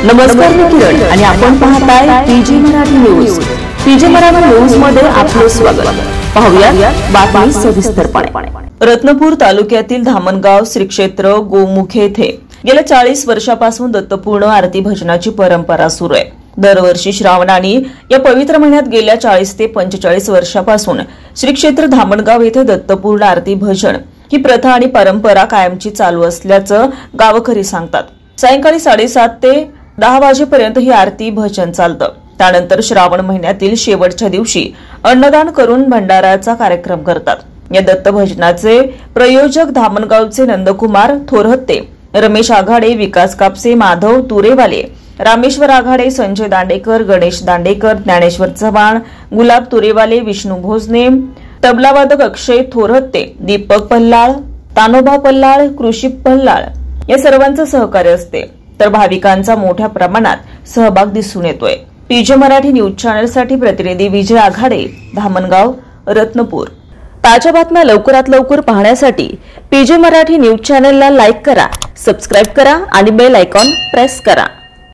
नमस्कार, मी किरण आणि आपण पाहताय PG Marathi news. PG Marathi news मध्ये आपले स्वागत। पाहूया बातमी सविस्तरपणे। रत्नपूर तालुक्यातील धामणगाव श्री क्षेत्र गोमुखे येथे गेल्या 40 वर्षापासून दत्तपूर्ण आरती भजनाची परंपरा सुरू आहे। दरवर्षी श्रावण आणि या पवित्र महिन्यात गेल्या 40 ते 45 वर्षापासून श्री क्षेत्र धामणगाव येथे दत्तपूर्ण आरती भजन ही प्रथा आणि परंपरा कायमची चालू असल्याचं गावकरी सांगतात। सायंकाळी 7:30 ते 10 वाजेपर्यंत ही आरती भजन चालतं। त्यानंतर श्रावण महिन्यातील शेवटच्या दिवशी अन्नदान करून भंडाराचा कार्यक्रम करतात। या दत्त भजनाचे प्रयोजक धामणगावचे नंदकुमार थोरहत्ते, रमेश आघाडे, विकास कापसे, माधव तुरेवाले, रामेश्वर आघाडे, संजय दांडेकर, गणेश दांडेकर, ज्ञानेश्वर चव्हाण, गुलाब तुरेवाले, विष्णू भोजने, तबलावादक अक्षय थोरहत्ते, दीपक पल्लाळ, तानोबा पल्लाळ, कृषी पल्लाळ या सर्वांचं सहकार्य असते। तर भाविकांचा मोठ्या प्रमाणात सहभाग दिसून येतोय। पीजी मराठी न्यूज चॅनलसाठी प्रतिनिधी विजय आघाडे, धामणगाव, रत्नपूर। ताज्या बातम्या लवकरात लवकर पाहण्यासाठी पीजी मराठी न्यूज चॅनलला लाईक करा, सबस्क्राइब करा आणि बेल आयकॉन प्रेस करा।